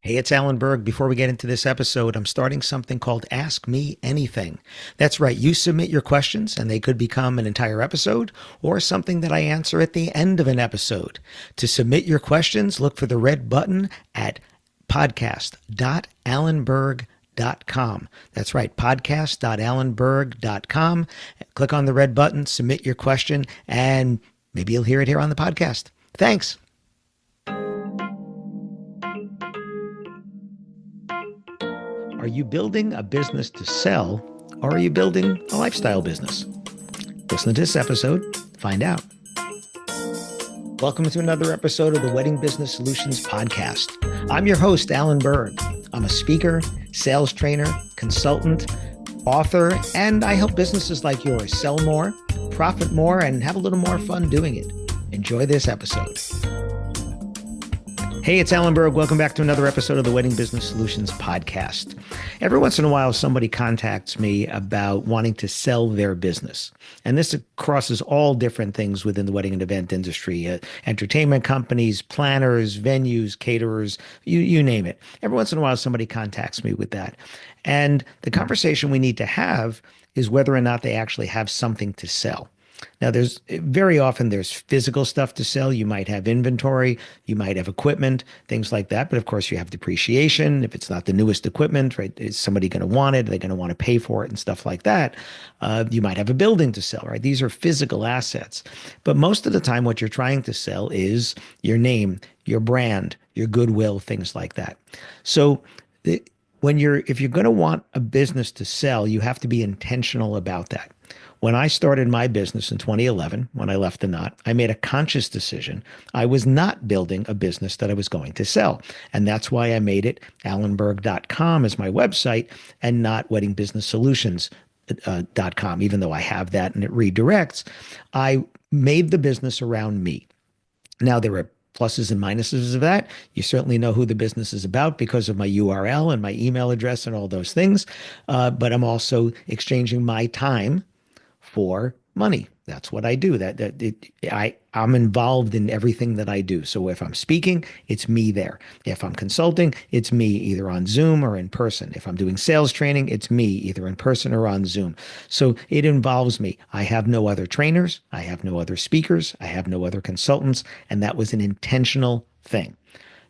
Hey, it's Alan Berg. Before we get into this episode, I'm starting something called Ask Me Anything. That's right. You submit your questions and they could become an entire episode or something that I answer at the end of an episode. To submit your questions, look for the red button at podcast.alanberg.com. That's right, podcast.alanberg.com. Click on the red button, submit your question, and maybe you'll hear it here on the podcast. Thanks. Are you building a business to sell, or are you building a lifestyle business? Listen to this episode, find out. Welcome to another episode of the Wedding Business Solutions Podcast. I'm your host, Alan Berg. I'm a speaker, sales trainer, consultant, author, and I help businesses like yours sell more, profit more, and have a little more fun doing it. Enjoy this episode. Hey, it's Alan Berg. Welcome back to another episode of the Wedding Business Solutions Podcast. Every once in a while, somebody contacts me about wanting to sell their business. And this crosses all different things within the wedding and event industry, entertainment companies, planners, venues, caterers, you name it. Every once in a while, somebody contacts me with that. And the conversation we need to have is whether or not they actually have something to sell. Now, there's physical stuff to sell. You might have inventory, you might have equipment, things like that. But of course, you have depreciation. If it's not the newest equipment, right? Is somebody going to want it? Are they going to want to pay for it and stuff like that? You might have a building to sell, right? These are physical assets. But most of the time, what you're trying to sell is your name, your brand, your goodwill, things like that. So if you're going to want a business to sell, you have to be intentional about that. When I started my business in 2011, when I left the knot, I made a conscious decision. I was not building a business that I was going to sell. And that's why I made it alanberg.com as my website and not weddingbusinesssolutions.com, even though I have that and it redirects. I made the business around me. Now, there are pluses and minuses of that. You certainly know who the business is about because of my URL and my email address and all those things. But I'm also exchanging my time for money. That's what I do. I'm involved in everything that I do. So if I'm speaking, it's me there. If I'm consulting, it's me either on Zoom or in person. If I'm doing sales training, it's me either in person or on Zoom. So it involves me. I have no other trainers. I have no other speakers. I have no other consultants. And that was an intentional thing.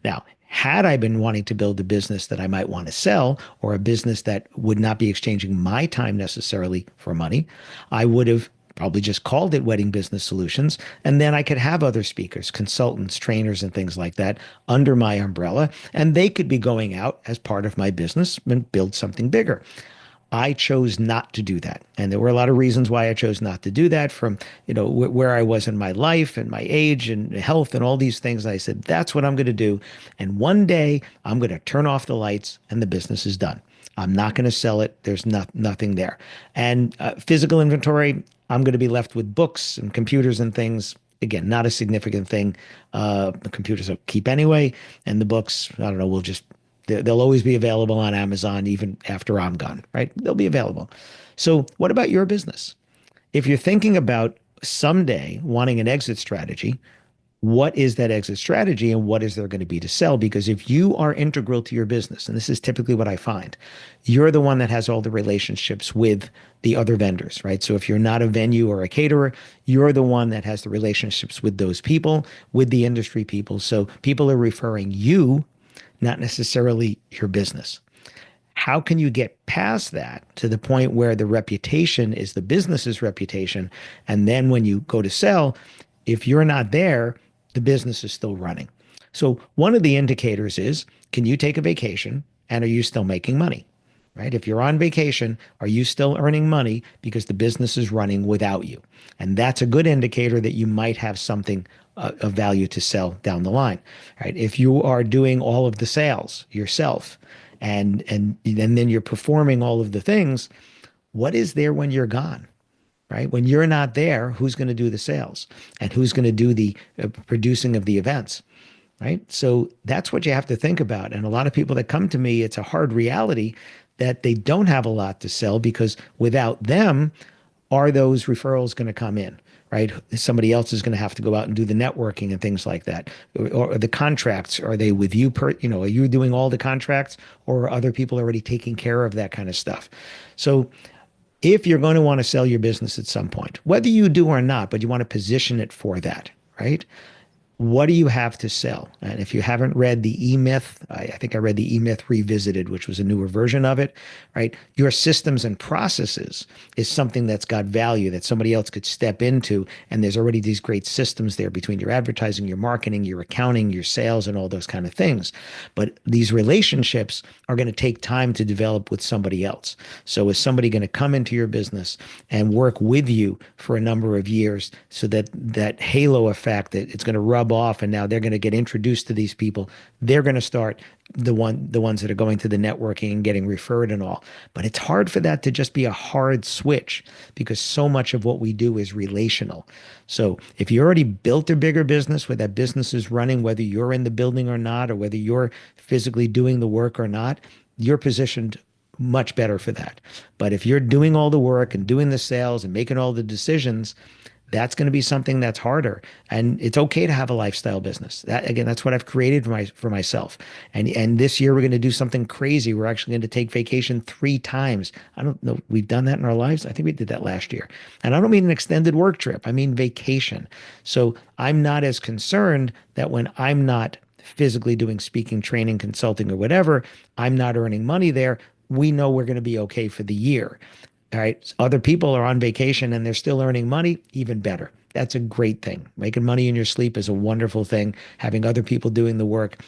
Now, had I been wanting to build a business that I might want to sell or a business that would not be exchanging my time necessarily for money, I would have probably just called it Wedding Business Solutions. And then I could have other speakers, consultants, trainers, and things like that under my umbrella. And they could be going out as part of my business and build something bigger. I chose not to do that. And there were a lot of reasons why I chose not to do that, from, where I was in my life and my age and health and all these things. I said, that's what I'm going to do. And one day I'm going to turn off the lights and the business is done. I'm not going to sell it. There's nothing there. And physical inventory, I'm going to be left with books and computers and things. Again, not a significant thing. The computers will keep anyway. And the books, I don't know, they'll always be available on Amazon even after I'm gone, right? They'll be available. So what about your business? If you're thinking about someday wanting an exit strategy, what is that exit strategy and what is there going to be to sell? Because if you are integral to your business, and this is typically what I find, you're the one that has all the relationships with the other vendors, right? So if you're not a venue or a caterer, you're the one that has the relationships with those people, with the industry people. So people are referring you, not necessarily your business. How can you get past that to the point where the reputation is the business's reputation? And then when you go to sell, if you're not there, the business is still running. So one of the indicators is, can you take a vacation and are you still making money? Right? If you're on vacation, are you still earning money because the business is running without you? And that's a good indicator that you might have something of value to sell down the line, right? If you are doing all of the sales yourself and then you're performing all of the things, what is there when you're gone, right? When you're not there, who's going to do the sales and who's going to do the producing of the events, right? So that's what you have to think about. And a lot of people that come to me, it's a hard reality that they don't have a lot to sell because without them, are those referrals going to come in? right? Somebody else is going to have to go out and do the networking and things like that. Or the contracts, are they with you are you doing all the contracts, or are other people already taking care of that kind of stuff? So if you're going to want to sell your business at some point, whether you do or not, but you want to position it for that, right? What do you have to sell? And if you haven't read the E-Myth, I think I read the E-Myth Revisited, which was a newer version of it, right? Your systems and processes is something that's got value that somebody else could step into. And there's already these great systems there between your advertising, your marketing, your accounting, your sales, and all those kind of things. But these relationships are going to take time to develop with somebody else. So is somebody going to come into your business and work with you for a number of years so that that halo effect, that it's going to rub off, and now they're going to get introduced to these people. They're going to start the ones that are going to the networking and getting referred and all. But it's hard for that to just be a hard switch, because so much of what we do is relational. So if you already built a bigger business where that business is running, whether you're in the building or not, or whether you're physically doing the work or not, you're positioned much better for that. But if you're doing all the work and doing the sales and making all the decisions, that's going to be something that's harder. And it's okay to have a lifestyle business. That, again, that's what I've created for myself. And this year we're going to do something crazy. We're actually going to take vacation 3 times. I don't know. We've done that in our lives. I think we did that last year. And I don't mean an extended work trip. I mean vacation. So I'm not as concerned that when I'm not physically doing speaking, training, consulting, or whatever, I'm not earning money there. We know we're going to be okay for the year. All right. Other people are on vacation and they're still earning money. Even better. That's a great thing. Making money in your sleep is a wonderful thing. Having other people doing the work,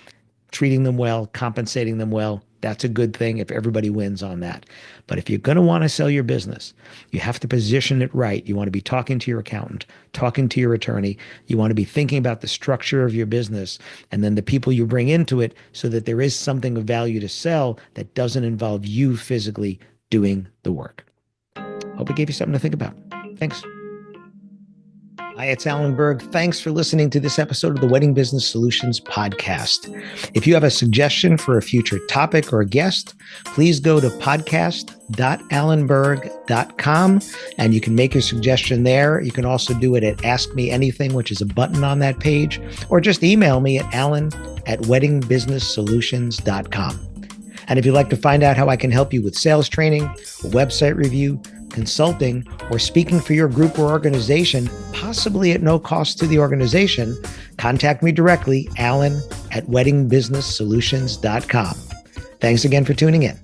treating them well, compensating them well, that's a good thing if everybody wins on that. But if you're going to want to sell your business, you have to position it right. You want to be talking to your accountant, talking to your attorney. You want to be thinking about the structure of your business and then the people you bring into it, so that there is something of value to sell that doesn't involve you physically doing the work. Hope it gave you something to think about. Thanks. Hi, it's Alan Berg. Thanks for listening to this episode of the Wedding Business Solutions podcast. If you have a suggestion for a future topic or a guest, please go to podcast.alanberg.com and you can make your suggestion there. You can also do it at Ask Me Anything, which is a button on that page, or just email me at alan@weddingbusinesssolutions.com. And if you'd like to find out how I can help you with sales training, a website review, consulting, or speaking for your group or organization, possibly at no cost to the organization, contact me directly, alan@weddingbusinesssolutions.com. Thanks again for tuning in.